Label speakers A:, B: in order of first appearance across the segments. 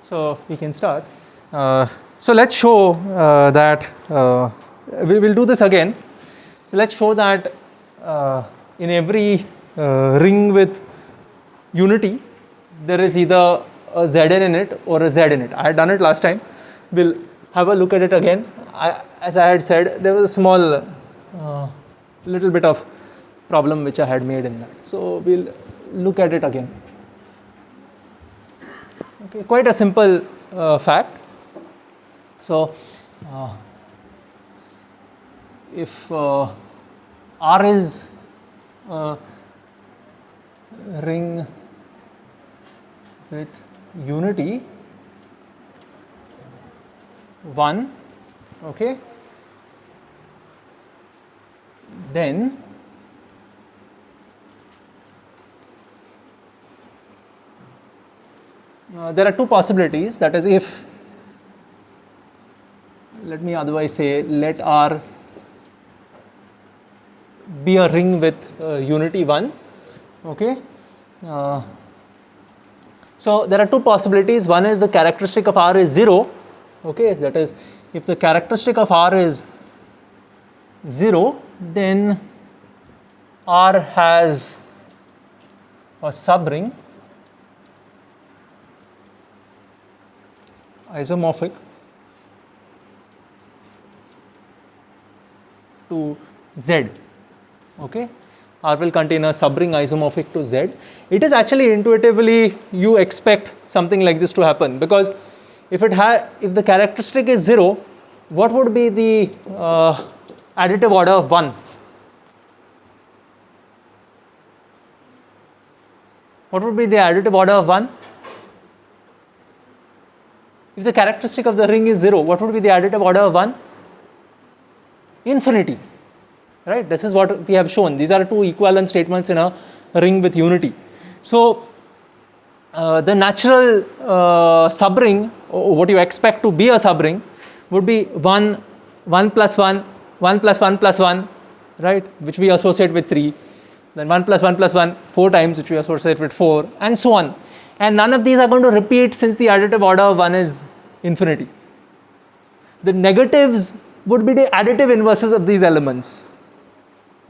A: So we can start. So let's show that we will do this again. So let's show that in every ring with unity, there is either a Zn in it or a Z in it. I had done it last time. We'll have a look at it again. As I had said, there was a small little bit of problem which I had made in that. So we'll look at it again. Okay, quite a simple fact. So if R is a ring with unity 1, okay, then there are two possibilities. That is, if, let me otherwise say, let R be a ring with unity 1, okay. So there are two possibilities. One is the characteristic of R is 0, okay, that is, if the characteristic of R is 0, then R has a subring isomorphic to Z, okay. R will contain a subring isomorphic to Z. It is actually intuitively you expect something like this to happen, because if the characteristic is 0, what would be the additive order of 1? What would be the additive order of 1? If the characteristic of the ring is 0, what would be the additive order of 1? Infinity, right? This is what we have shown. These are two equivalent statements in a ring with unity. So the natural subring, or what you expect to be a subring, would be 1, 1 plus 1, 1 plus 1 plus 1, right, which we associate with 3, then 1 plus 1 plus 1 4 times, which we associate with 4, and so on. And none of these are going to repeat, since the additive order of 1 is infinity. The negatives would be the additive inverses of these elements,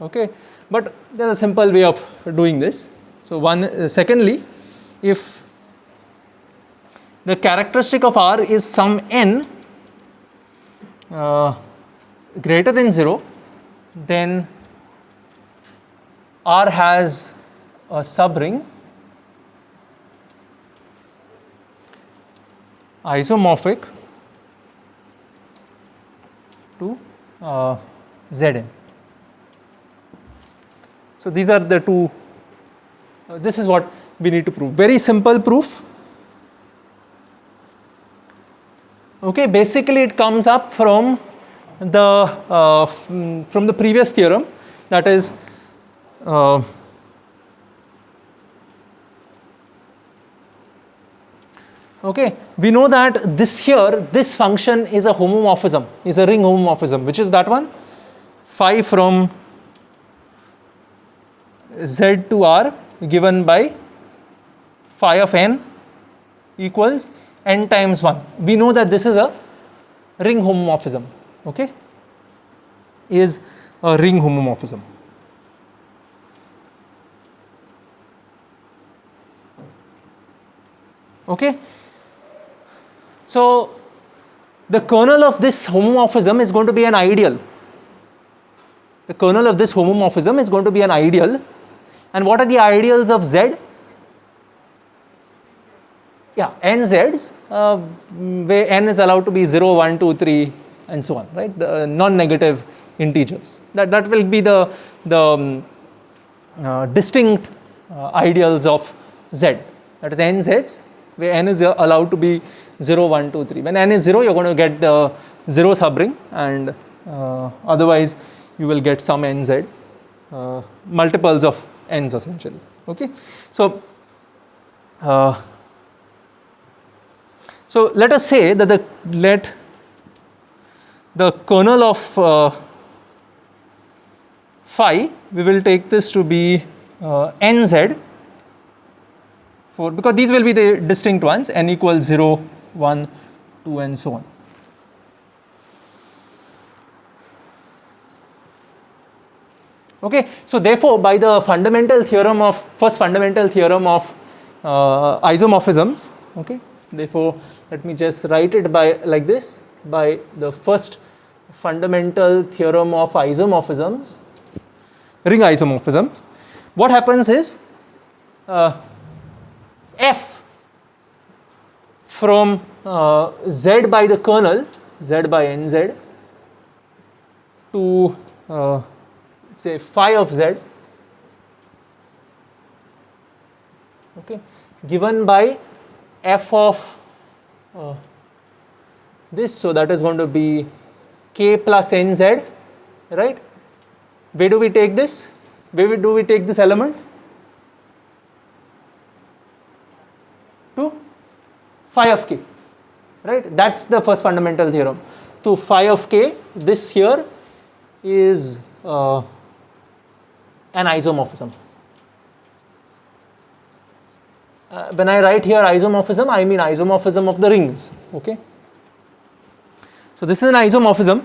A: okay. But there is a simple way of doing this. So secondly, if the characteristic of R is some n greater than 0, then R has a subring isomorphic to Zn. So these are the two, this is what we need to prove. Very simple proof. Okay, basically it comes up from the previous theorem, that is okay, we know that this function is a homomorphism, is a ring homomorphism, which is that one, phi from Z to R given by phi of n equals n times 1. We know that this is a ring homomorphism, okay, is a ring homomorphism. Okay. So the kernel of this homomorphism is going to be an ideal. The kernel of this homomorphism is going to be an ideal. And what are the ideals of Z? Yeah, nz's, where n is allowed to be 0, 1, 2, 3, and so on, right? The non-negative integers. That will be the distinct ideals of Z. That is nz's, where n is allowed to be 0, 1, 2, 3. When n is 0, you're going to get the 0 subring, and otherwise you will get some nz, multiples of n's essentially. Okay, so let us say that the kernel of phi, we will take this to be nz, because these will be the distinct ones, n equals 0, 1, 2 and so on. Okay, so therefore by the first fundamental theorem of isomorphisms, okay, therefore let me just write it by like this, by the first fundamental theorem of isomorphisms, ring isomorphisms, what happens is f from z by the kernel, z by nz, to say phi of z, okay, given by f of this, so that is going to be k plus nz, right? Where do we take this? Where do we take this element? To phi of k, right? That's the first fundamental theorem. To phi of k, this here is an isomorphism. When I write here isomorphism, I mean isomorphism of the rings, okay? So this is an isomorphism.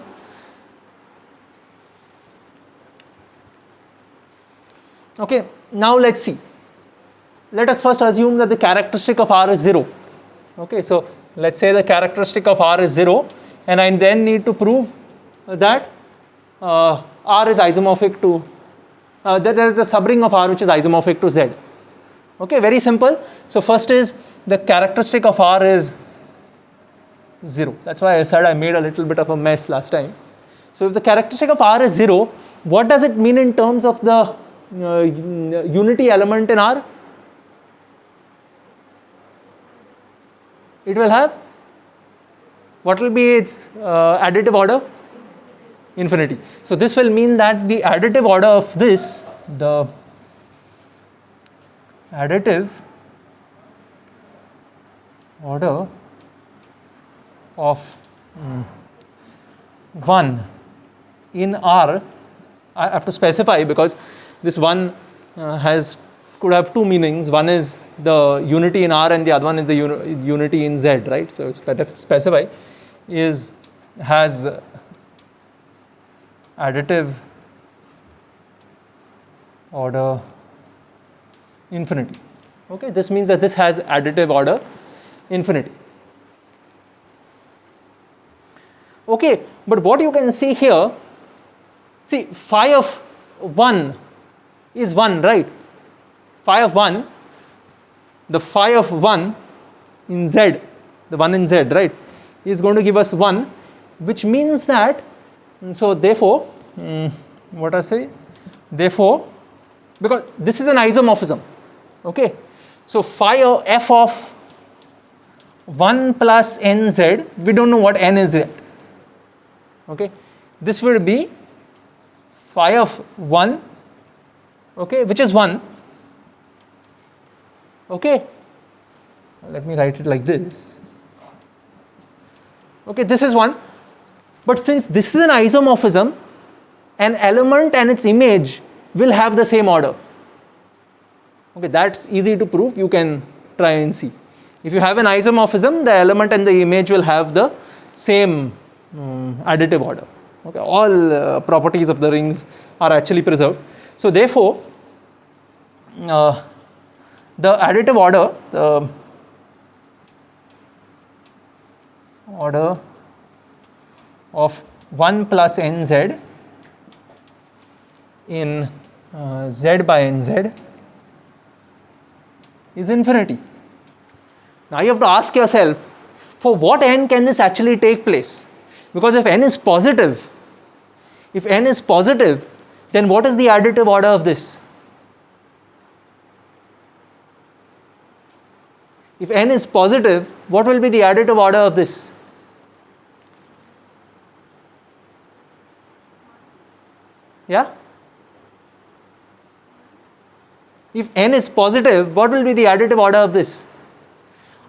A: Okay, now let's see. Let us first assume that the characteristic of R is 0. Okay, so let's say the characteristic of R is 0, and I then need to prove that R is isomorphic to, that there is a subring of R which is isomorphic to Z. Okay, very simple. So first is the characteristic of R is 0. That's why I said I made a little bit of a mess last time. So if the characteristic of R is 0, what does it mean in terms of the unity element in R? It will have, what will be its additive order? Infinity. So this will mean that the additive order of this, the additive order of 1 in R, I have to specify because this 1 could have two meanings. One is the unity in R and the other one is the unity in Z, right? So it's better to specify, has additive order infinity. Okay, this means that this has additive order infinity. Okay, but what you can see here, see phi of 1 is 1, right? Phi of 1, the phi of 1 in Z, the 1 in Z, right, is going to give us 1, which means that, so therefore, what I say, therefore, because this is an isomorphism, okay, so phi of f of 1 plus nz, we don't know what n is yet, okay, this will be phi of 1, okay, which is 1, okay, let me write it like this, okay, this is 1, but since this is an isomorphism, an element and its image will have the same order. Okay, that's easy to prove, you can try and see. If you have an isomorphism, the element and the image will have the same additive order. Okay, all properties of the rings are actually preserved. So therefore, the additive order, the order of 1 plus nz in z by nz is infinity. Now you have to ask yourself, for what n can this actually take place? Because if n is positive, then what is the additive order of this? If n is positive, what will be the additive order of this? Yeah? If n is positive, what will be the additive order of this?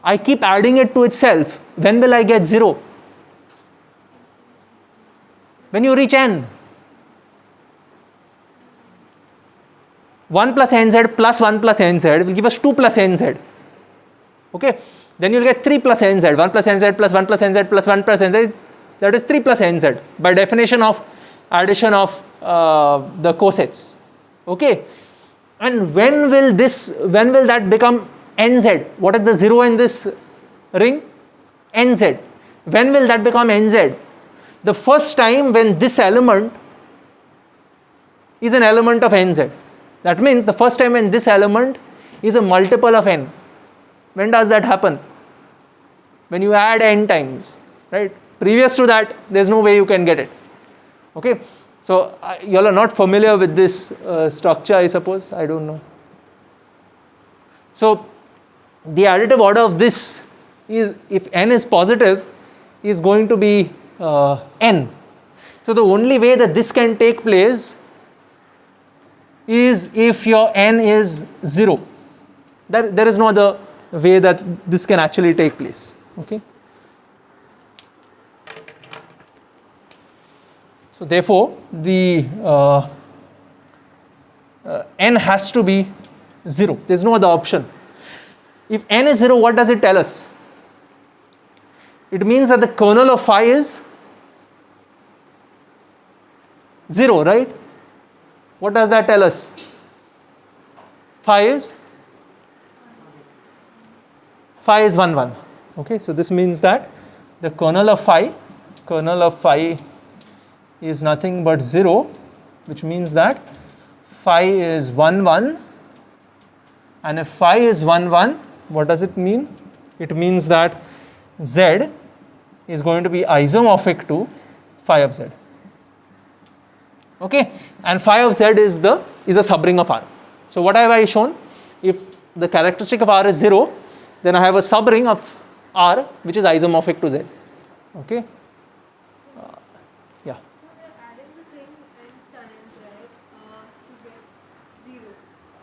A: I keep adding it to itself. When will I get 0? When you reach n. 1 plus nz plus 1 plus nz will give us 2 plus nz. Okay, then you'll get 3 plus nz, 1 plus nz plus 1 plus nz plus 1 plus nz, that is 3 plus nz by definition of addition of the cosets. Okay, and when will that become nz? What is the 0 in this ring? Nz. When will that become nz? The first time when this element is an element of nz. That means the first time when this element is a multiple of n. When does that happen? When you add n times, right? Previous to that, there is no way you can get it. Okay, so you all are not familiar with this structure, I suppose. I don't know. So the additive order of this is, if n is positive, is going to be n. So the only way that this can take place is if your n is 0. There is no other way that this can actually take place. Okay. So therefore, the n has to be 0. There is no other option. If n is 0, what does it tell us? It means that the kernel of phi is 0, right? What does that tell us? Phi is 1, 1. Okay, so this means that the kernel of phi is nothing but 0, which means that phi is 1, 1. And if phi is 1, 1, what does it mean? It means that z is going to be isomorphic to phi of z. Okay, and phi of z is a subring of R. So what have I shown? If the characteristic of R is 0, then I have a subring of R which is isomorphic to Z. Okay. Yeah.
B: So we are adding the same n times, right, to get 0.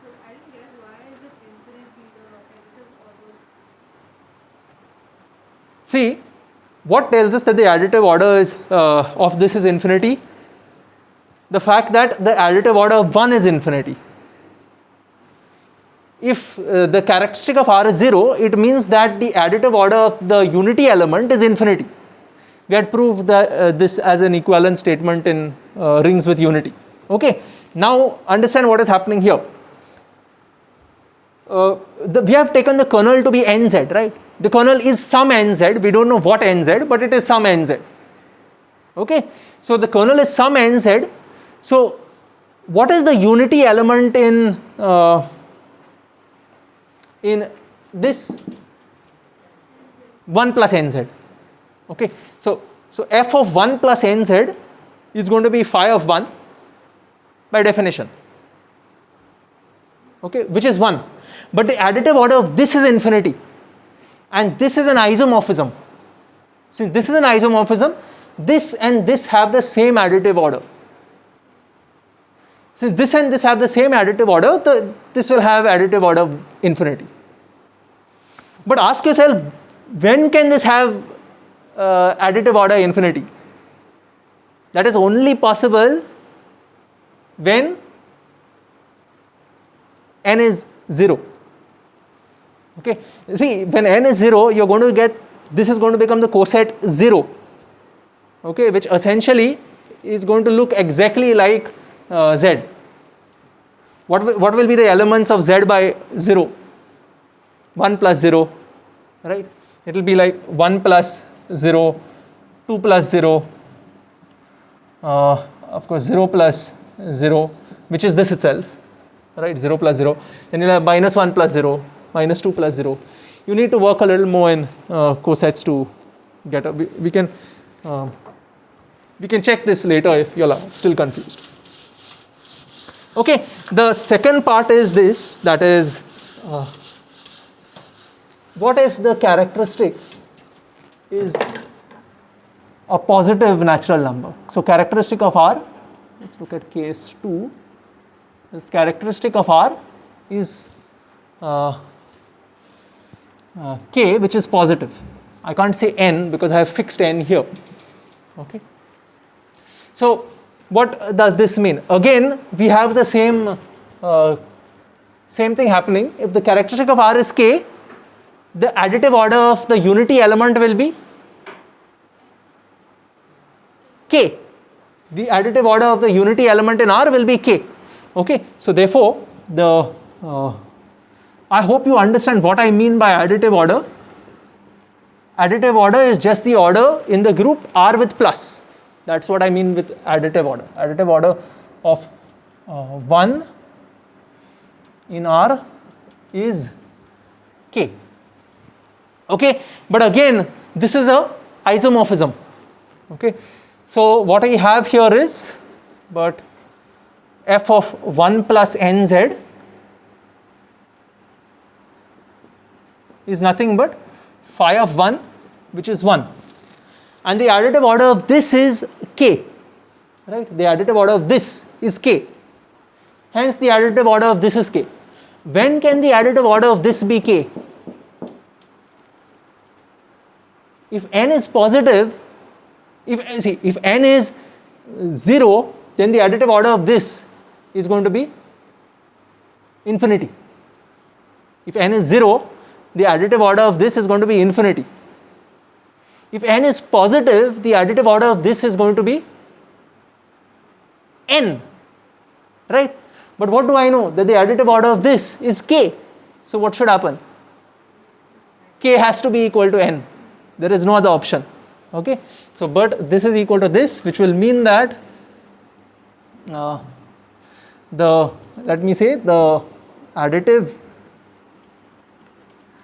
B: So I didn't get why is it infinity the additive order?
A: See, what tells us that the additive order is of this is infinity? The fact that the additive order of 1 is infinity. If the characteristic of R is 0, it means that the additive order of the unity element is infinity. We had proved that, this as an equivalent statement in rings with unity. Okay. Now understand what is happening here. We have taken the kernel to be nz, right? The kernel is some nz. We don't know what nz, but it is some nz. Okay. So the kernel is some nz. So what is the unity element in this 1 plus nz? Okay, so f of 1 plus nz is going to be phi of 1 by definition, okay, which is 1. But the additive order of this is infinity, and this is an isomorphism. Since this is an isomorphism, this and this have the same additive order. Since this and this have the same additive order, this will have additive order of infinity. But ask yourself, when can this have additive order infinity? That is only possible when n is 0. Okay, see, when n is 0, you're going to get, this is going to become the coset 0. Okay, which essentially is going to look exactly like z. What will be the elements of z by 0? 1 plus 0, right? It will be like 1 plus 0, 2 plus 0, of course 0 plus 0, which is this itself, right? 0 plus 0. Then you'll have minus 1 plus 0, minus 2 plus 0. You need to work a little more in cosets to get a, we can check this later if you're still confused. Okay, the second part is this, that is, what if the characteristic is a positive natural number? So characteristic of R, let's look at case 2, this characteristic of R is k, which is positive. I can't say n because I have fixed n here. Okay. So what does this mean? Again, we have the same thing happening. If the characteristic of R is k, the additive order of the unity element will be k. The additive order of the unity element in R will be k. Okay, so therefore the I hope you understand what I mean by additive order. Additive order is just the order in the group R with plus. That's what I mean with additive order. Additive order of 1 in R is k. Okay, but again this is a isomorphism. Okay, so what I have here is, but f of 1 plus nz is nothing but phi of 1, which is 1, and the additive order of this is k, right? The additive order of this is k, hence the additive order of this is k. When can the additive order of this be k? If n is positive, if n is 0, then the additive order of this is going to be infinity. If n is 0, the additive order of this is going to be infinity. If n is positive, the additive order of this is going to be n, right? But what do I know? That the additive order of this is k. So what should happen? K has to be equal to n. There is no other option. Okay, so but this is equal to this, which will mean that let me say the additive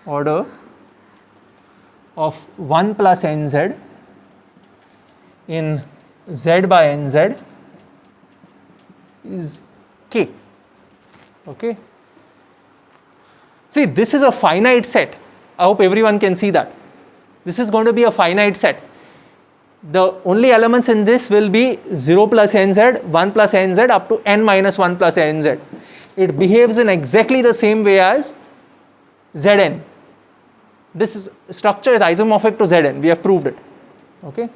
A: order of 1 plus nz in z by nz is k. Okay, see, this is a finite set. I hope everyone can see that. This is going to be a finite set. The only elements in this will be 0 plus nz, 1 plus nz up to n minus 1 plus nz. It behaves in exactly the same way as Zn. This structure is isomorphic to Zn. We have proved it. Okay,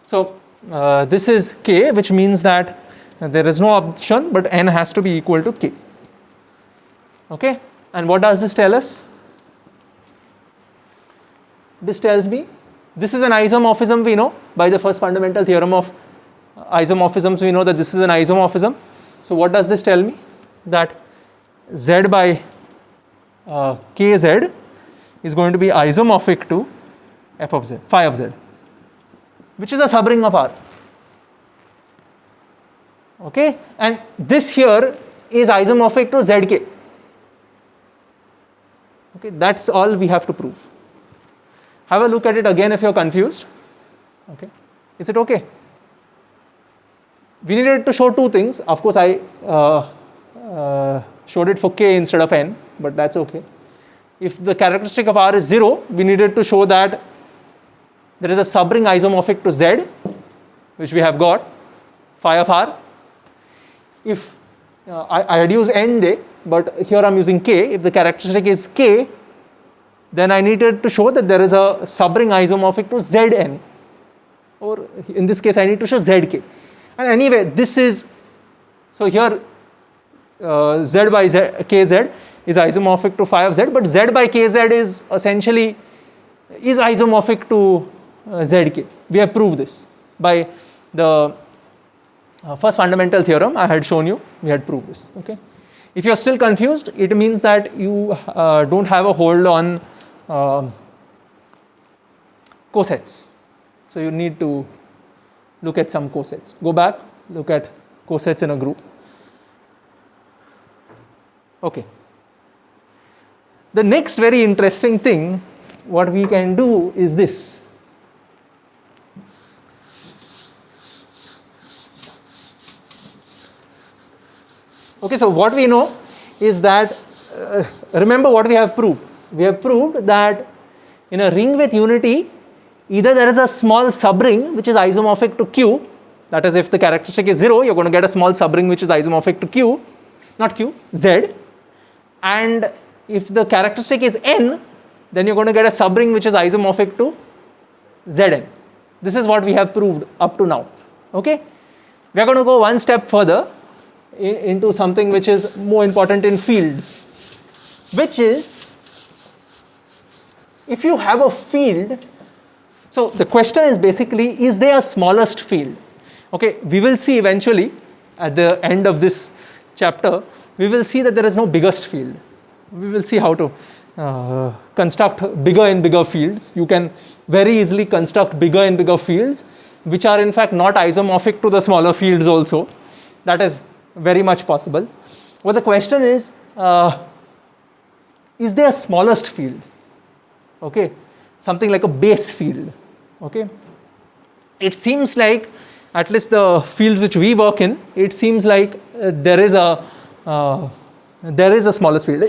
A: so this is k, which means that there is no option, but n has to be equal to k. Okay, and what does this tell us? This tells me this is an isomorphism. We know by the first fundamental theorem of isomorphisms, we know that this is an isomorphism. So what does this tell me? That z by kz is going to be isomorphic to f of z, phi of z, which is a subring of R. Okay, and this here is isomorphic to zk. Okay, that's all we have to prove. Have a look at it again if you are confused. Okay, is it okay? We needed to show two things. Of course, I showed it for k instead of n, but that's okay. If the characteristic of R is 0, we needed to show that there is a subring isomorphic to z, which we have got, phi of R. If I had used n there, but here I am using k. If the characteristic is k, then I needed to show that there is a subring isomorphic to Zn, or in this case I need to show Zk. And anyway, this is, so here Z by Kz is isomorphic to phi of Z, but Z by Kz is essentially isomorphic to Zk. We have proved this by the first fundamental theorem I had shown you. We had proved this. Okay. If you are still confused, it means that you don't have a hold on cosets. So you need to look at some cosets. Go back, look at cosets in a group. Okay. The next very interesting thing, what we can do is this. Okay, so what we know is that, remember what we have proved. We have proved that in a ring with unity, either there is a small subring which is isomorphic to Q, that is if the characteristic is 0, you're going to get a small subring which is isomorphic to Q, not Q, Z, and if the characteristic is N, then you're going to get a subring which is isomorphic to Zn. This is what we have proved up to now. Okay, we are going to go one step further into something which is more important in fields, which is if you have a field, so the question is basically, is there a smallest field? Okay, we will see eventually at the end of this chapter, we will see that there is no biggest field. We will see how to construct bigger and bigger fields. You can very easily construct bigger and bigger fields, which are in fact not isomorphic to the smaller fields also. That is very much possible. But the question is there a smallest field? Okay, something like a base field. Okay, it seems like, at least the fields which we work in, it seems like there is a smallest field.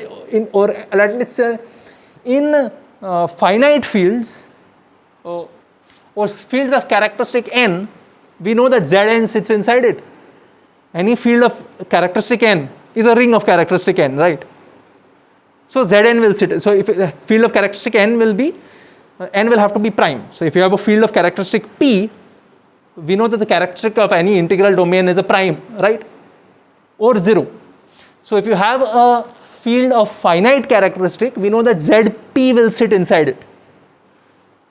A: Or let's say in finite fields or fields of characteristic n, we know that Zn sits inside it. Any field of characteristic n is a ring of characteristic n, right? So Zn will sit. So if a field of characteristic n will be, n will have to be prime. So if you have a field of characteristic P, we know that the characteristic of any integral domain is a prime, right? Or 0. So if you have a field of finite characteristic, we know that Zp will sit inside it.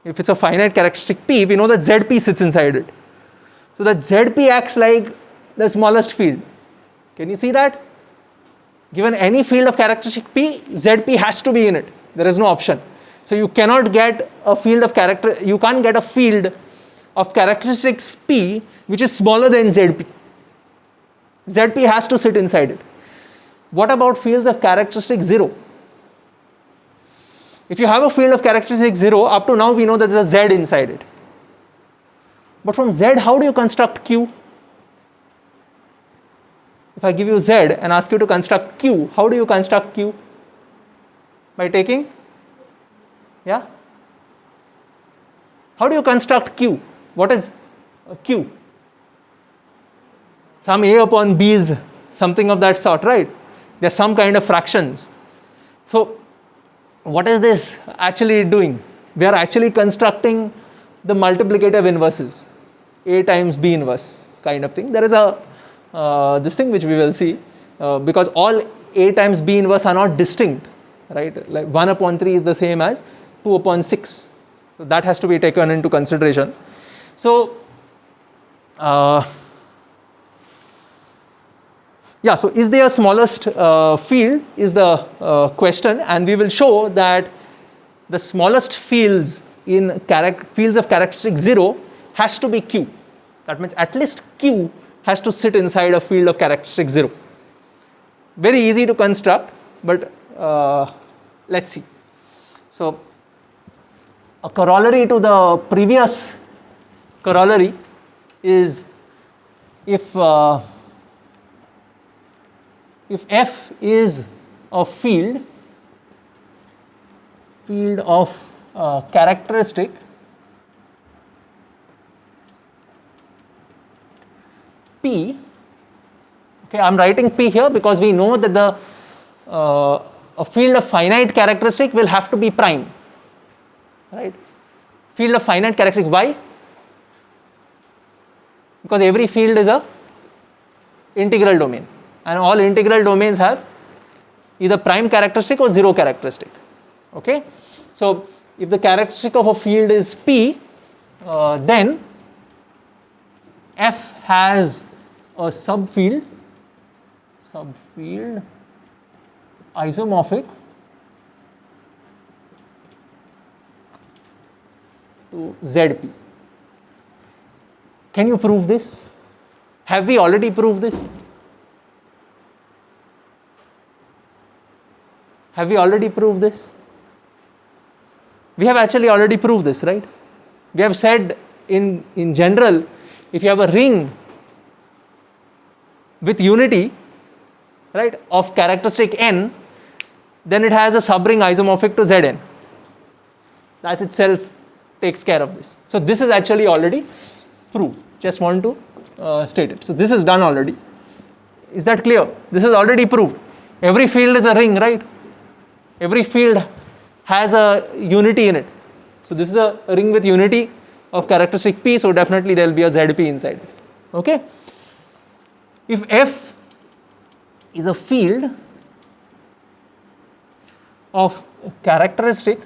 A: If it's a finite characteristic P, we know that Zp sits inside it. So that Zp acts like the smallest field. Can you see that? Given any field of characteristic P, Zp has to be in it. There is no option. So you cannot get a field of you can't get a field of characteristics P which is smaller than Zp. Zp has to sit inside it. What about fields of characteristic 0? If you have a field of characteristic 0, up to now we know that there is a Z inside it. But from Z, how do you construct Q? If I give you Z and ask you to construct Q, how do you construct Q? By taking? Yeah? How do you construct Q? What is Q? Some A upon B's, something of that sort, right? There's some kind of fractions. So what is this actually doing? We are actually constructing the multiplicative inverses, A times B inverse kind of thing. There is a this thing which we will see, because all A times B inverse are not distinct, right? Like 1 upon 3 is the same as 2 upon 6. So that has to be taken into consideration. So yeah, so is there a smallest field is the question, and we will show that the smallest fields in fields of characteristic 0 has to be Q. That means at least Q has to sit inside a field of characteristic 0. Very easy to construct, but let's see. So a corollary to the previous corollary is if F is a field of characteristic P, okay, I am writing P here because we know that the a field of finite characteristic will have to be prime, right? Field of finite characteristic, why? Because every field is a integral domain, and all integral domains have either prime characteristic or 0 characteristic. Okay, so if the characteristic of a field is P, then F has a subfield isomorphic to Zp. Can you prove this? Have we already proved this? Have we already proved this? We have actually already proved this, right? We have said in general, if you have a ring with unity, right, of characteristic n, then it has a subring isomorphic to Zn. That itself takes care of this. So this is actually already proved. Just want to state it. So this is done already. Is that clear? This is already proved. Every field is a ring, right? Every field has a unity in it. So this is a ring with unity of characteristic P, so definitely there will be a Zp inside it. Okay? If F is a field of characteristic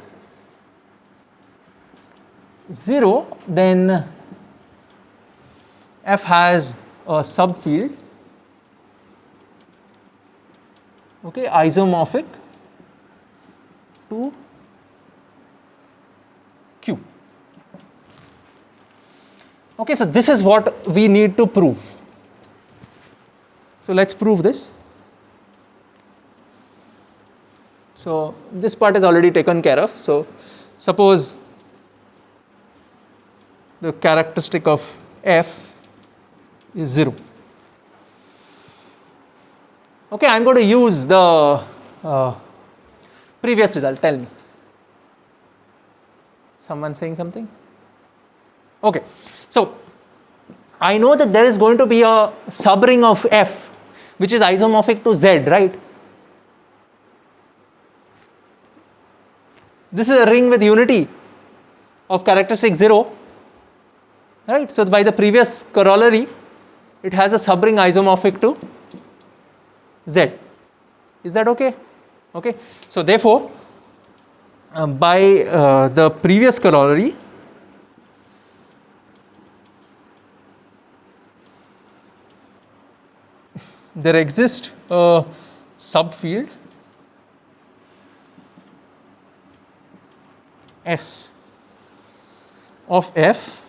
A: 0, then F has a subfield, okay, isomorphic to Q. Okay, so this is what we need to prove. So let's prove this. So this part is already taken care of. So suppose the characteristic of F is 0. Okay, I am going to use the previous result. Tell me. Someone saying something? Okay, so I know that there is going to be a subring of F which is isomorphic to Z, right? This is a ring with unity of characteristic 0, right? So by the previous corollary, it has a subring isomorphic to Z. Is that okay? Okay. So therefore, by the previous corollary, there exists a subfield S of F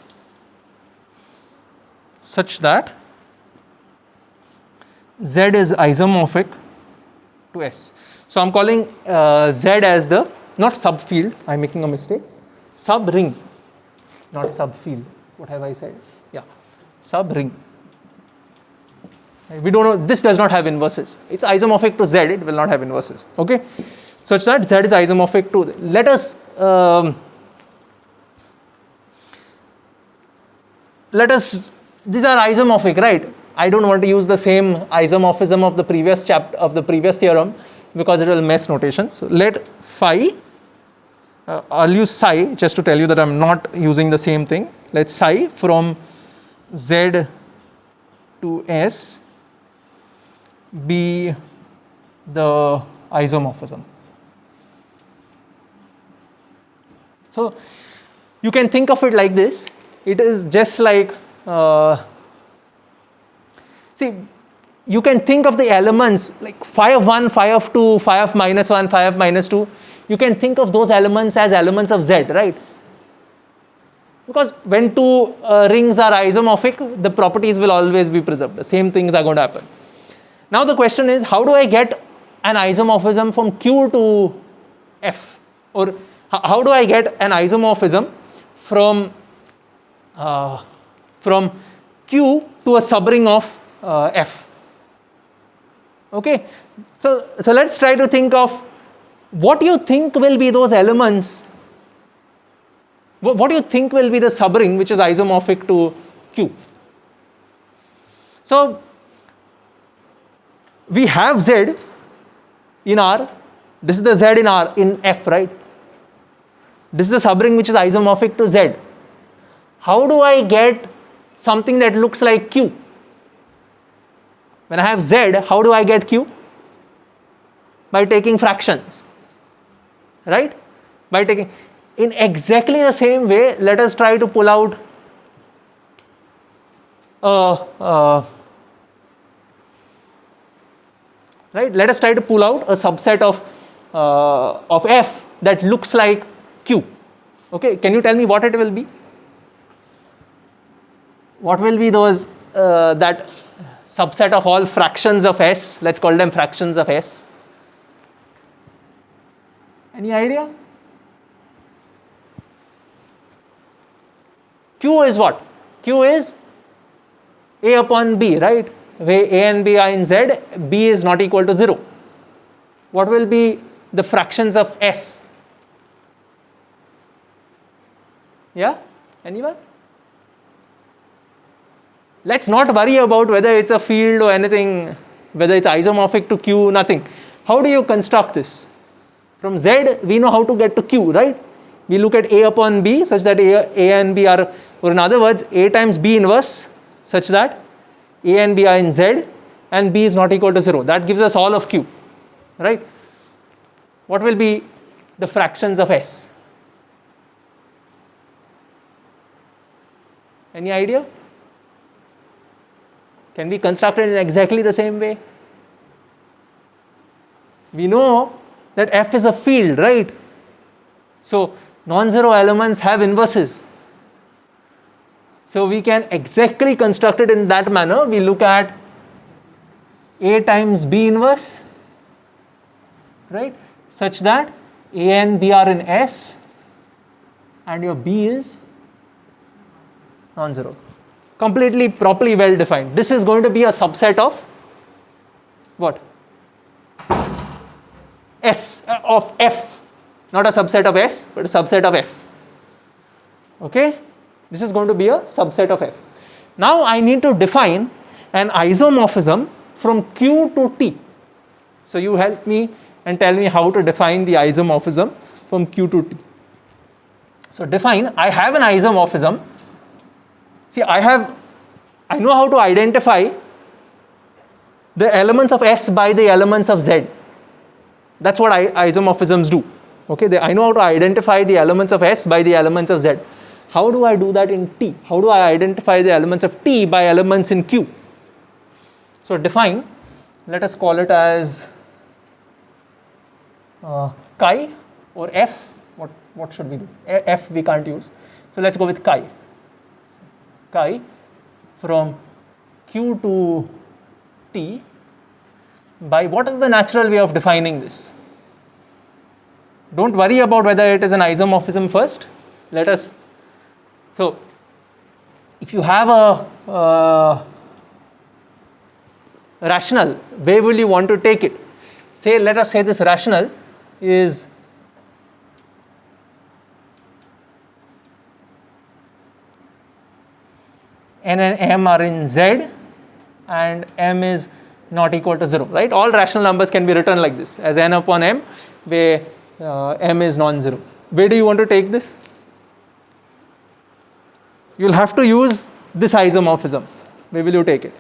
A: such that Z is isomorphic to S. So I am calling Z as the, not subfield, I am making a mistake, subring, not subfield. What have I said? Yeah, subring. We don't know, this does not have inverses. It's isomorphic to Z, it will not have inverses. Okay, such that Z is isomorphic to, let us these are isomorphic, right? I don't want to use the same isomorphism of the previous chapter of the previous theorem because it will mess notation. So let phi, I'll use psi just to tell you that I'm not using the same thing. Let psi from Z to S be the isomorphism. So you can think of it like this. It is just like, see, you can think of the elements like phi of 1, phi of 2, phi of minus 1, phi of minus 2. You can think of those elements as elements of Z, right? Because when two rings are isomorphic, the properties will always be preserved. The same things are going to happen. Now the question is, how do I get an isomorphism from Q to F? Or how do I get an isomorphism from Q to a subring of F? Okay, so let's try to think of what you think will be those elements. What do you think will be the subring which is isomorphic to Q? So we have Z in R, this is the Z in R in F, right? This is the subring which is isomorphic to Z. How do I get something that looks like Q? When I have Z, how do I get Q? By taking fractions, right? By taking, in exactly the same way, let us try to pull out right? Let us try to pull out a subset of F that looks like Q. Okay, can you tell me what it will be? What will be those that subset of all fractions of S? Let's call them fractions of S. Any idea? Q is what? Q is A upon B, right? Where A and B are in Z, B is not equal to 0. What will be the fractions of S? Yeah? Anyone? Let's not worry about whether it's a field or anything, whether it's isomorphic to Q, nothing. How do you construct this? From Z, we know how to get to Q, right? We look at A upon B such that A and B are, or in other words, A times B inverse such that A and B are in Z and B is not equal to 0. That gives us all of Q, right? What will be the fractions of S? Any idea? Can be constructed in exactly the same way. We know that F is a field, right? So non-zero elements have inverses. So we can exactly construct it in that manner. We look at A times B inverse, right? Such that A and B are in S and your B is non-zero. Completely properly well defined. This is going to be a subset of what? S of F, not a subset of S, but a subset of F. Okay, this is going to be a subset of F. Now I need to define an isomorphism from Q to T. So you help me and tell me how to define the isomorphism from Q to T. So define, I have an isomorphism. See, I know how to identify the elements of S by the elements of Z. That's what isomorphisms do. Okay, I know how to identify the elements of S by the elements of Z. How do I do that in T? How do I identify the elements of T by elements in Q? So define, let us call it as chi or F. What should we do? F we can't use. So let's go with chi. Chi from Q to T by what is the natural way of defining this? Don't worry about whether it is an isomorphism first. So if you have a rational, where will you want to take it? Say, let us say this rational is n and m are in Z and m is not equal to 0, right? All rational numbers can be written like this as n upon m, where m is non-zero. Where do you want to take this? You will have to use this isomorphism. Where will you take it?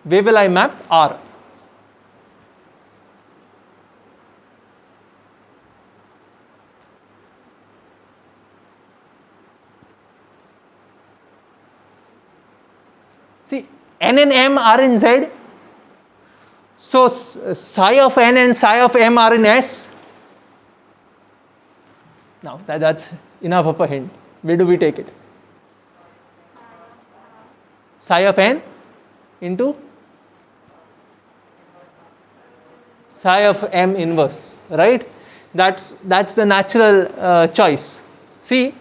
A: Where will I map R? See, n and m are in Z. So psi of n and psi of m are in S. Now that's enough of a hint. Where do we take it? Psi of n into psi of m inverse, right? That's the natural choice. See,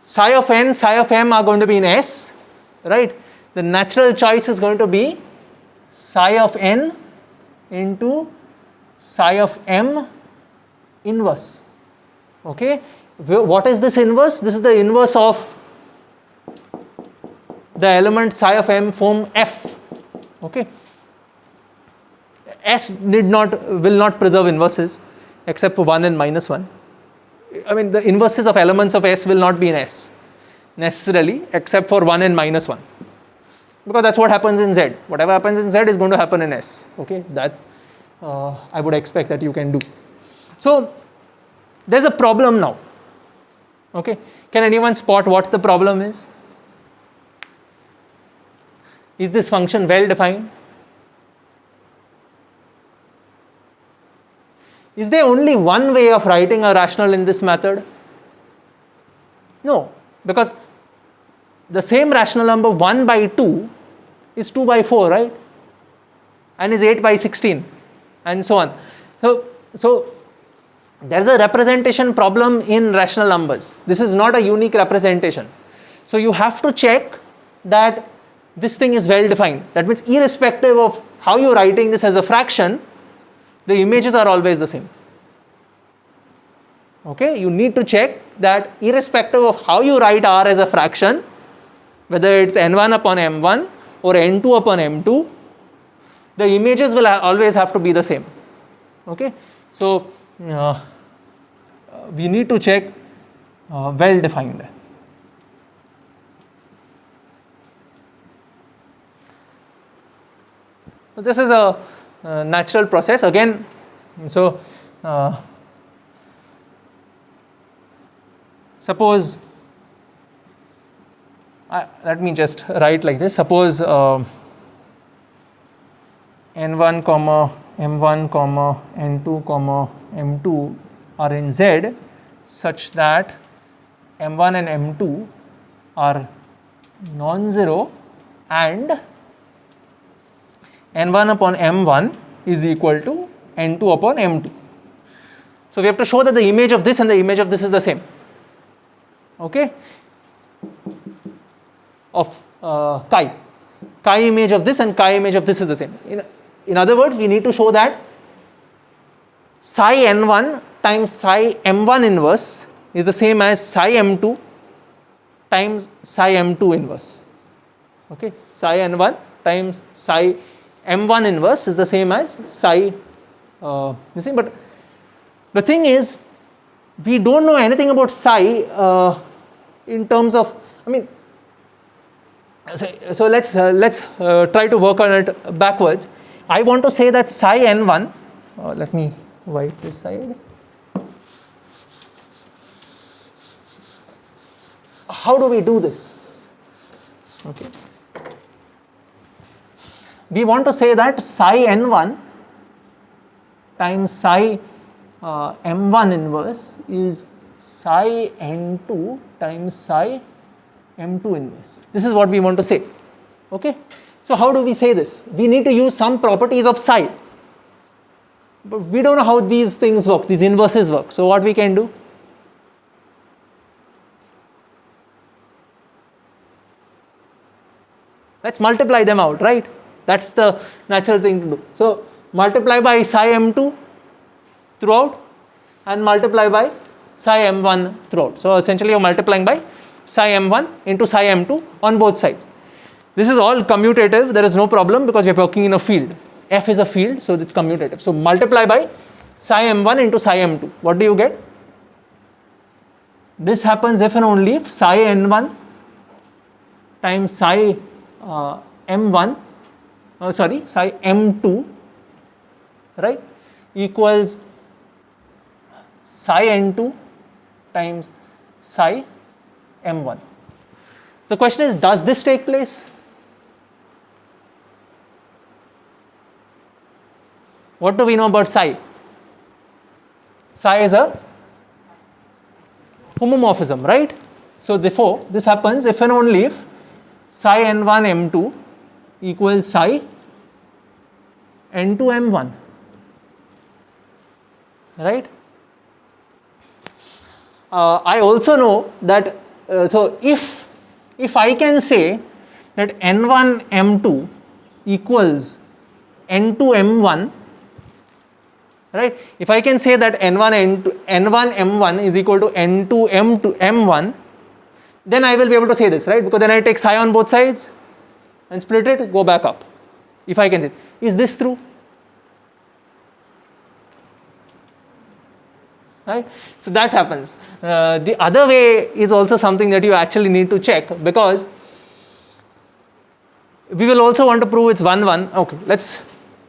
A: psi of n, psi of m are going to be in S, right? The natural choice is going to be psi of n into psi of m inverse. Okay, what is this inverse? This is the inverse of the element psi of m form F. Okay, S will not preserve inverses except for 1 and minus 1. I mean, the inverses of elements of S will not be in S necessarily except for 1 and minus 1, because that's what happens in Z. Whatever happens in Z is going to happen in S. Okay, that I would expect that you can do. So there's a problem now. Okay, can anyone spot what the problem is? Is this function well defined? Is there only one way of writing a rational in this method? No, because the same rational number 1 by 2 is 2 by 4, right? And is 8 by 16 and so on. So there's a representation problem in rational numbers. This is not a unique representation. So you have to check that this thing is well defined. That means irrespective of how you're writing this as a fraction, the images are always the same. Okay, you need to check that irrespective of how you write R as a fraction, whether it's n1 upon m1 or n2 upon m2, the images will always have to be the same. Okay, so we need to check well defined. So this is a natural process again. So suppose, let me just write like this, suppose n1 comma m1 comma n2 comma m2 are in Z such that m1 and m2 are non-zero and n1 upon m1 is equal to n2 upon m2. So we have to show that the image of this and the image of this is the same, okay, of chi image of this and chi image of this is the same. In other words, we need to show that psi n1 times psi m1 inverse is the same as psi m2 times psi m2 inverse, okay, psi n1 times psi m1 inverse is the same as psi but the thing is we don't know anything about psi in terms of, I mean, so let's try to work on it backwards. I want to say that psi n1, let me wipe this side. How do we do this? Okay. We want to say that psi n1 times psi m1 inverse is psi n2 times psi m2 inverse. This is what we want to say, okay. So how do we say this? We need to use some properties of psi, but we don't know how these things work, these inverses work. So what we can do? Let's multiply them out, right? That's the natural thing to do. So multiply by psi m2 throughout and multiply by psi m1 throughout. So essentially you're multiplying by psi m1 into psi m2 on both sides. This is all commutative, there is no problem because we are working in a field. F is a field, so it's commutative. So multiply by psi m1 into psi m2. What do you get? This happens if and only if psi n1 times psi m1, psi m2, right, equals psi n2 times psi m1. The question is, does this take place? What do we know about psi? Psi is a homomorphism, right? So therefore, this happens if and only if psi n1 m2 equals psi n2 m1, right? I also know that so if I can say that n1 m2 equals n2 m1, right? If I can say that n1 m1 is equal to n2 m1, then I will be able to say this, right? Because then I take psi on both sides and split it, go back up. If I can say, is this true? Right? So that happens. The other way is also something that you actually need to check, because we will also want to prove it's 1 1. Okay, let's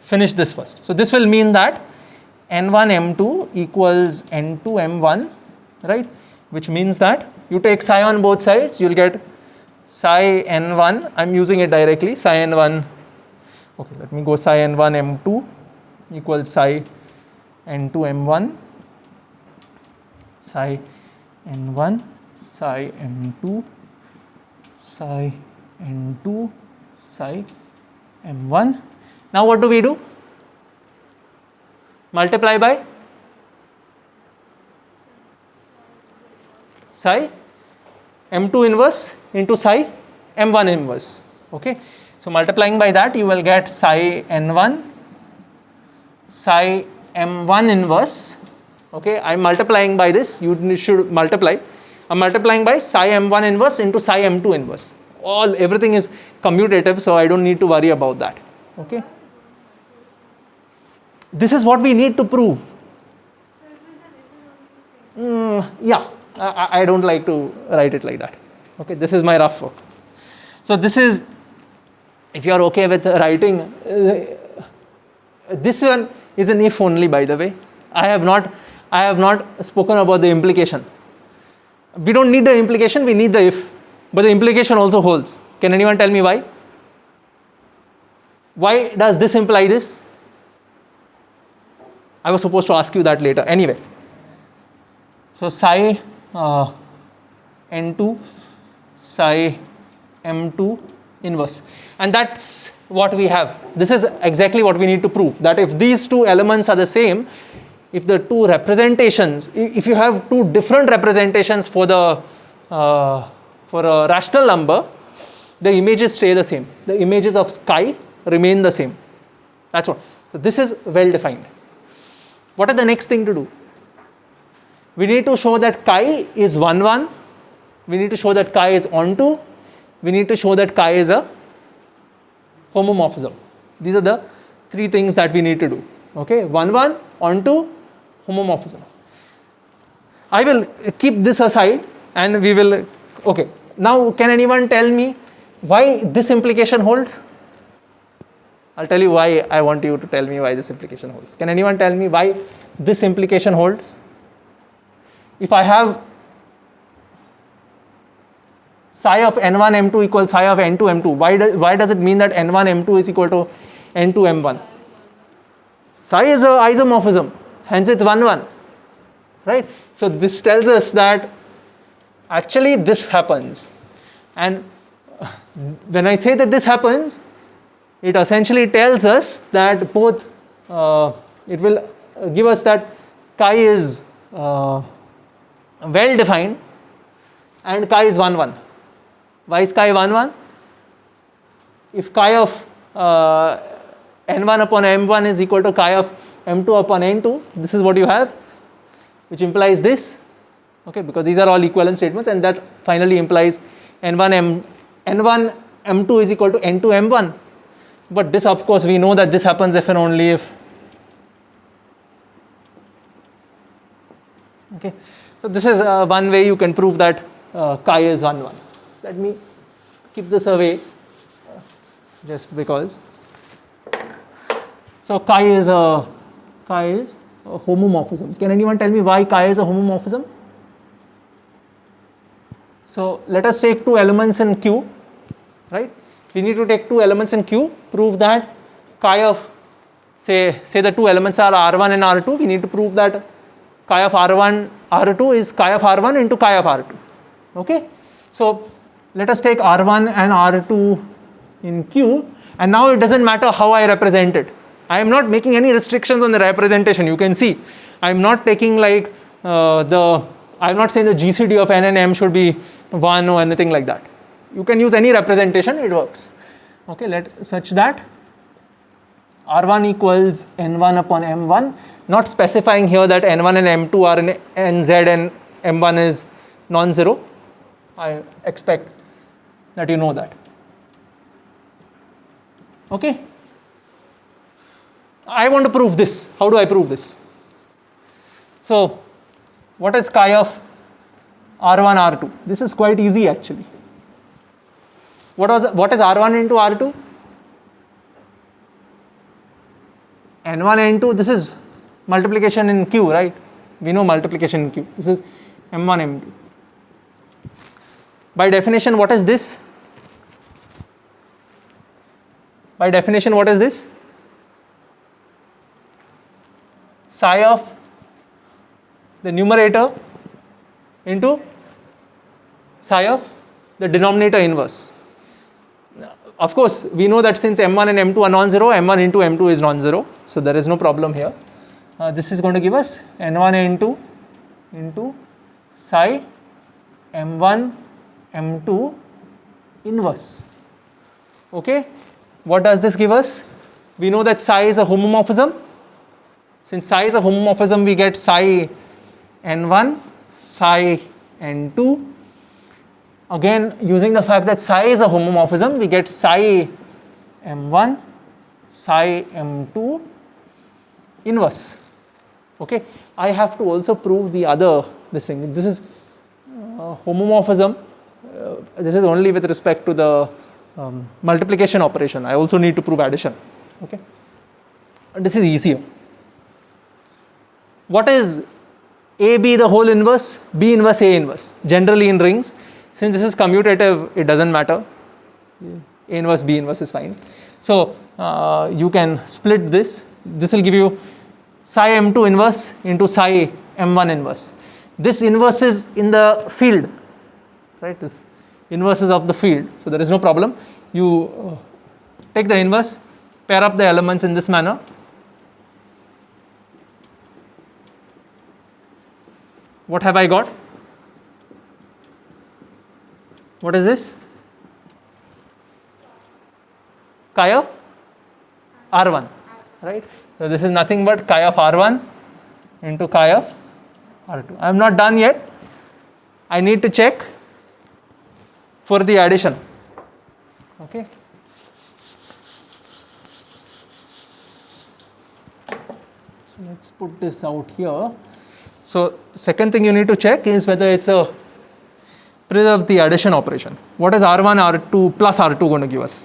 A: finish this first. So this will mean that n1 m2 equals n2 m1, right? Which means that you take psi on both sides, you will get psi n1, I am using it directly, psi n1, okay, let me go psi n1 m2 equals psi n2 m1, psi n1, psi m2, psi n2, psi m1. Now what do we do? Multiply by psi m2 inverse into psi m1 inverse, okay. So multiplying by that you will get psi n1, psi m1 inverse, okay. I am multiplying by this, you should multiply, I am multiplying by psi m1 inverse into psi m2 inverse. Everything is commutative, so I don't need to worry about that, okay. This is what we need to prove. Yeah, I don't like to write it like that, okay. This is my rough work. So this is, if you are okay with writing, this one is an if only, by the way. I have not spoken about the implication. We don't need the implication, we need the if, but the implication also holds. Can anyone tell me why? Why does this imply this? I was supposed to ask you that later. Anyway, so psi n2, psi m2 inverse, and that's what we have. This is exactly what we need to prove, that if these two elements are the same, if the two representations, if you have two different representations for the for a rational number, the images stay the same. The images of chi remain the same. That's what. So this is well defined. What are the next thing to do? We need to show that chi is 1, 1. We need to show that chi is onto. We need to show that chi is a homomorphism. These are the three things that we need to do. Okay, 1, 1, onto, homomorphism. I will keep this aside and we will, okay. Now can anyone tell me why this implication holds? I'll tell you why I want you to tell me why this implication holds. Can anyone tell me why this implication holds? If I have psi of n1 m2 equals psi of n2 m2, why does it mean that n1 m2 is equal to n2 m1? Psi is an isomorphism, hence it's 1, 1, right? So this tells us that actually this happens, and when I say that this happens, it essentially tells us that both, it will give us that chi is well defined and chi is 1, 1. Why is chi 1, 1? If chi of n1 upon m1 is equal to chi of m2 upon n2, this is what you have, which implies this, okay, because these are all equivalent statements, and that finally implies n1 m2 is equal to n2 m1. But this, of course, we know that this happens if and only if. Okay, so this is one way you can prove that chi is 1, 1. Let me keep this away, just because. So chi is a homomorphism. Can anyone tell me why chi is a homomorphism? So let us take two elements in Q, right? We need to take two elements in Q, prove that chi of, say the two elements are R1 and R2. We need to prove that chi of R1, R2 is chi of R1 into chi of R2. Okay, so let us take R1 and R2 in Q, and now it doesn't matter how I represent it. I am not making any restrictions on the representation. You can see I am not taking like I am not saying the GCD of n and m should be 1 or anything like that. You can use any representation, it works. Okay, such that R1 equals n1 upon m1, not specifying here that n1 and m2 are in nz and m1 is non-zero. I expect that you know that. Okay, I want to prove this. How do I prove this? So what is chi of R1, R2? This is quite easy actually. What is R1 into R2? N1, N2, this is multiplication in Q, right? We know multiplication in Q. This is M1, M2. By definition, what is this? By definition, what is this? Psi of the numerator into psi of the denominator inverse. Of course, we know that since m1 and m2 are non-zero, m1 into m2 is non-zero, so there is no problem here. This is going to give us n1 n2 into psi m1 m2 inverse. Okay, what does this give us? We know that psi is a homomorphism. Since psi is a homomorphism, we get psi n1, psi n2. Again, using the fact that psi is a homomorphism, we get psi m1, psi m2 inverse. Okay, I have to also prove the other this thing. This is homomorphism. This is only with respect to the multiplication operation. I also need to prove addition. Okay, and this is easier. What is A be the whole inverse, B inverse, A inverse. Generally in rings, since this is commutative, it doesn't matter. A inverse, B inverse is fine. So you can split this. This will give you psi M2 inverse into psi M1 inverse. This inverse is in the field, right? This inverse is of the field, so there is no problem. You take the inverse, pair up the elements in this manner. What have I got? What is this? Chi of R1, right? So this is nothing but chi of R1 into chi of R2. I am not done yet. I need to check for the addition. Okay. So let's put this out here. So second thing you need to check is whether it's a preserve the addition operation. What is R1 R2 plus R2 going to give us?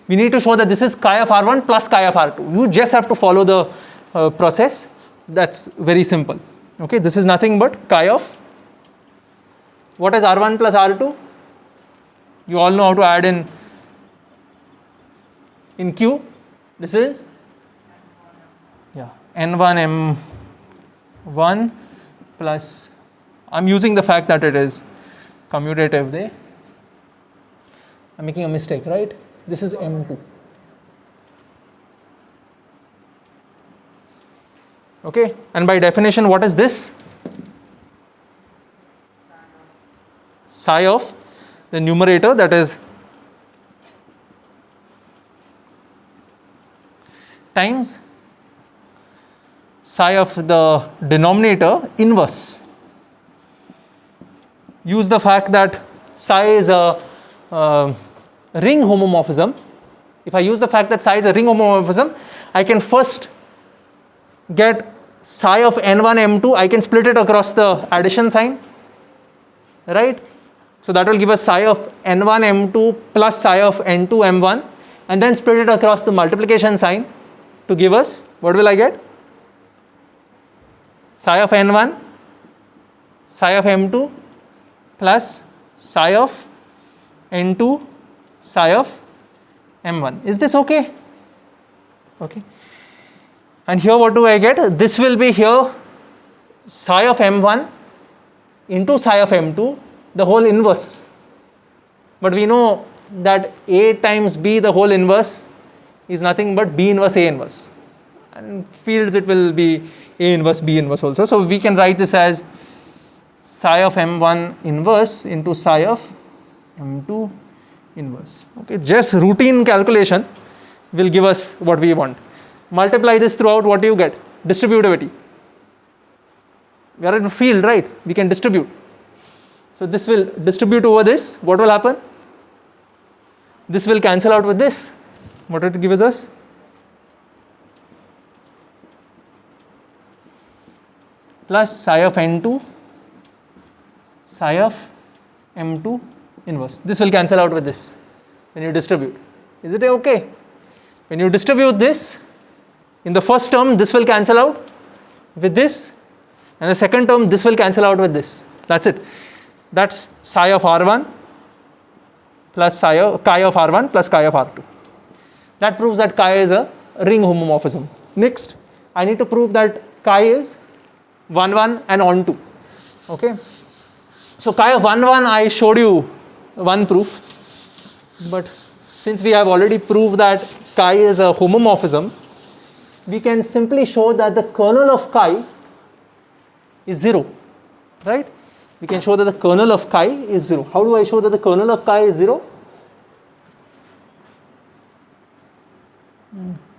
A: We need to show that this is chi of R1 plus chi of R2. You just have to follow the process. That's very simple. Okay, this is nothing but chi of, what is R1 plus R2? You all know how to add in Q. This is N1 M1 plus, I'm using the fact that it is commutative there. I'm making a mistake, right? This is M2. Okay, and by definition, what is this? Psi of the numerator, that is times psi of the denominator inverse. Use the fact that psi is a ring homomorphism. If I use the fact that psi is a ring homomorphism, I can first get psi of n1 m2, I can split it across the addition sign, right? So that will give us psi of n1 m2 plus psi of n2 m1, and then split it across the multiplication sign to give us, what will I get? Psi of n1, psi of m2 plus psi of n2, psi of m1. Is this okay? Okay. And here what do I get? This will be here psi of m1 into psi of m2, the whole inverse. But we know that A times B, the whole inverse, is nothing but B inverse A inverse. And fields it will be A inverse B inverse also. So we can write this as psi of m1 inverse into psi of m2 inverse. Okay, just routine calculation will give us what we want. Multiply this throughout, what do you get? Distributivity. We are in a field, right? We can distribute. So this will distribute over this. What will happen? This will cancel out with this. What it gives us? Plus psi of n2, psi of m2 inverse. This will cancel out with this when you distribute. Is it okay? When you distribute this, in the first term, this will cancel out with this, and the second term, this will cancel out with this. That's it. That's psi of R1 plus chi of R1 plus chi of R2. That proves that chi is a ring homomorphism. Next, I need to prove that chi is 1 1 and on 2. Okay. So chi of 1 1, I showed you one proof, but since we have already proved that chi is a homomorphism, we can simply show that the kernel of chi is 0, right? We can show that the kernel of chi is 0. How do I show that the kernel of chi is 0?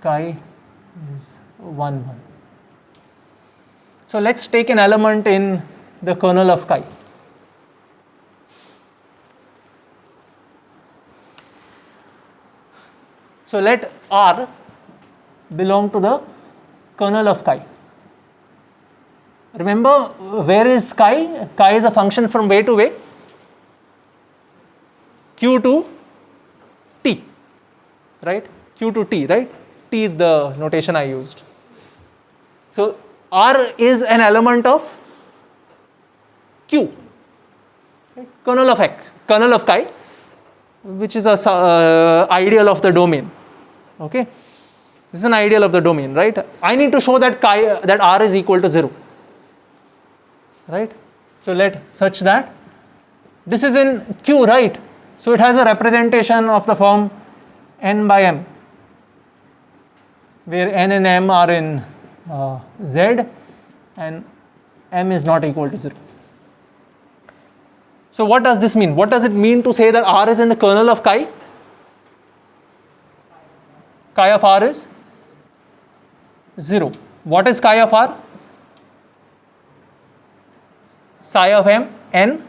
A: Chi is 1 1. So let's take an element in the kernel of chi. So let R belong to the kernel of chi. Remember, where is chi? Chi is a function from way to way. Q to t, right? Q to t, right? T is the notation I used. So R is an element of Q, right? Kernel of chi, which is a ideal of the domain. Okay, this is an ideal of the domain, right? I need to show that that R is equal to 0, right? So such that this is in Q, right? So it has a representation of the form n by m, where n and m are in Z and m is not equal to 0. So what does this mean? What does it mean to say that R is in the kernel of chi? Chi of R is 0. What is chi of R? Psi of m, n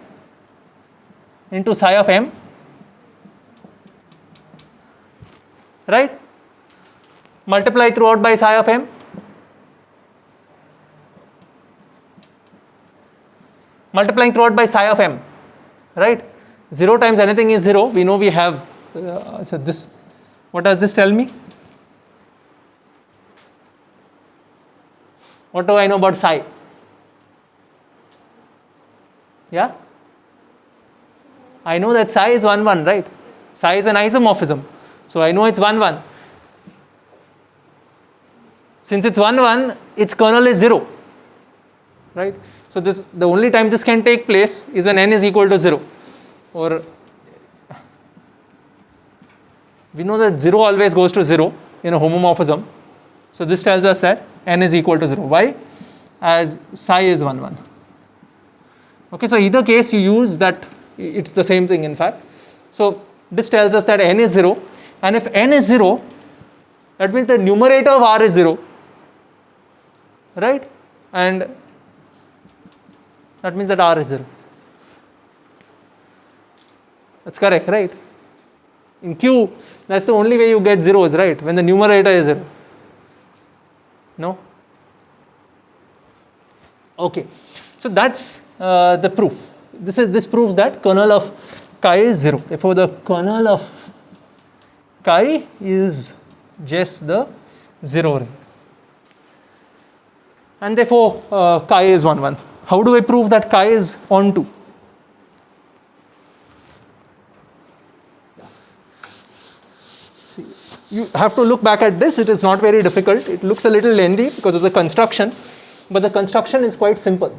A: into psi of m, right? Multiply throughout by psi of m. Multiplying throughout by psi of m, right? 0 times anything is 0. We know we have, so this, what does this tell me? What do I know about psi? Yeah? I know that psi is 1, 1, right? Psi is an isomorphism. So I know it's 1, 1. Since it's 1, 1, its kernel is 0, right? So the only time this can take place is when n is equal to 0. Or we know that 0 always goes to 0 in a homomorphism. So this tells us that n is equal to 0. Why? As psi is 1, 1. Okay, so either case you use that, it's the same thing in fact. So this tells us that n is 0, and if n is 0, that means the numerator of R is 0, right? And that means that R is 0. That's correct, right? In Q, that's the only way you get zeros, right? When the numerator is 0. No? Okay. So that's the proof. This proves that kernel of chi is 0. Therefore, the kernel of chi is just the 0 ring. And therefore, chi is 1, 1. How do I prove that chi is onto? See, you have to look back at this. It is not very difficult. It looks a little lengthy because of the construction, but the construction is quite simple.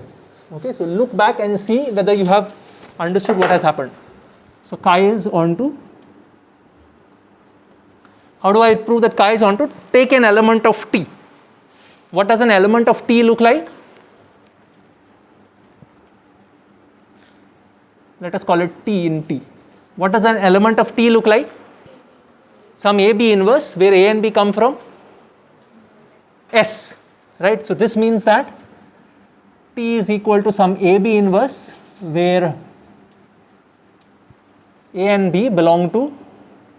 A: Okay, so look back and see whether you have understood what has happened. So chi is onto. How do I prove that chi is onto? Take an element of T. What does an element of T look like? Let us call it T in T. What does an element of T look like? Some AB inverse where A and B come from S, right? So this means that T is equal to some AB inverse where A and B belong to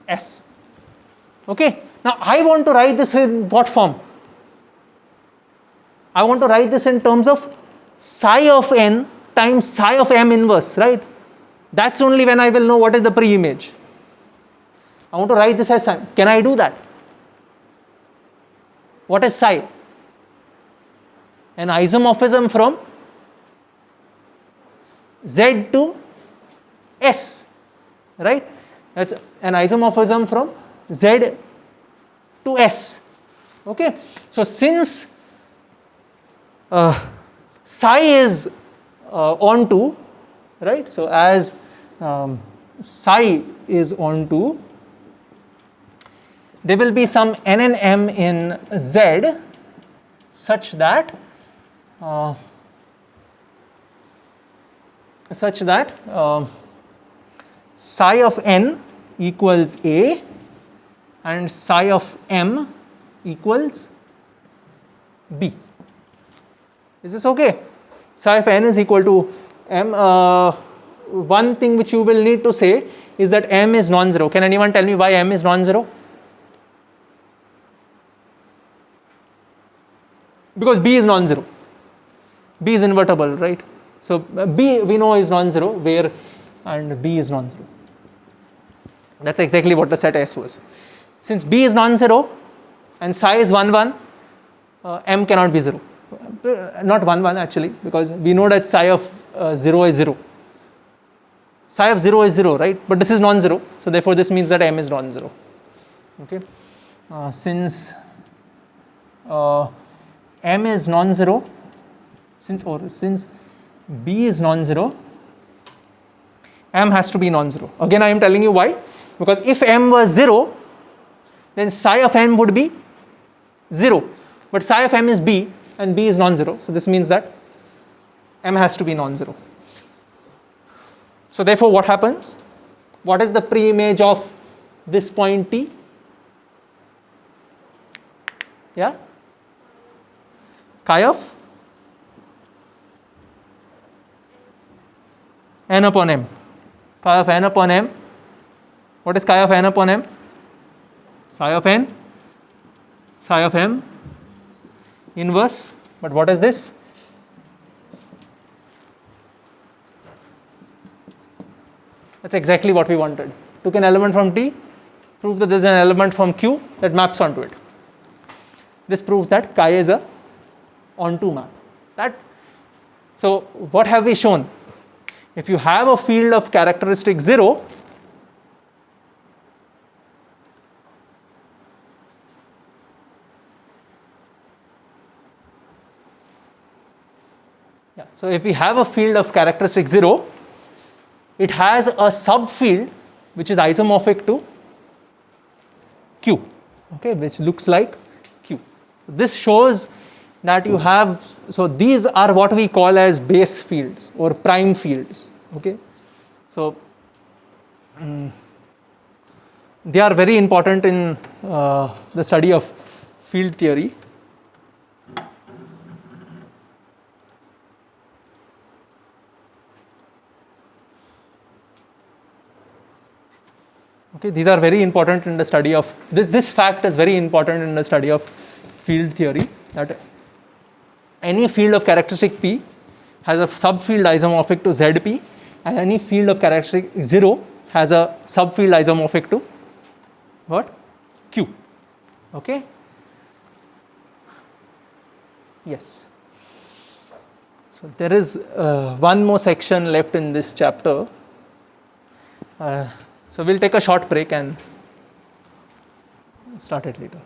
A: S. Okay, now I want to write this in what form? I want to write this in terms of psi of n times psi of m inverse, right? That's only when I will know what is the pre-image. I want to write this as psi. Can I do that? What is psi? An isomorphism from Z to S, right? That's an isomorphism from Z to S. Okay, so since psi is onto, right? So as psi is onto, there will be some n and m in Z such that psi of n equals A and psi of m equals B. Is this okay? Psi of n is equal to m. One thing which you will need to say is that m is non-zero. Can anyone tell me why m is non-zero? Because B is non-zero. B is invertible, right? So B we know is non-zero, where and B is non-zero. That's exactly what the set S was. Since B is non-zero and psi is 1, 1, m cannot be 0. Not 1, 1 actually, because we know that psi of 0 is 0. Psi of 0 is 0, right? But this is non-zero, so therefore this means that M is non-zero. Okay, since M is non-zero, since B is non-zero, M has to be non-zero. Again, I am telling you why. Because if M was 0, then psi of M would be 0. But psi of M is B, and B is non-zero. So this means that M has to be non-zero. So therefore, what happens? What is the pre-image of this point T? Yeah? Chi of N upon M. Chi of N upon M. What is chi of N upon M? Psi of N, psi of M, inverse. But what is this? That's exactly what we wanted. Took an element from T, proved that there is an element from Q that maps onto it. This proves that chi is a onto map. So what have we shown? If you have a field of characteristic 0, so if we have a field of characteristic 0, it has a subfield which is isomorphic to Q, okay, which looks like Q. This shows that you have, so these are what we call as base fields or prime fields, okay. So they are very important in the study of field theory. Okay, these are very important in the study of this fact is very important in the study of field theory, that any field of characteristic P has a subfield isomorphic to ZP, and any field of characteristic 0 has a subfield isomorphic to what? Q. Okay? Yes. So there is one more section left in this chapter. So we'll take a short break and start it later.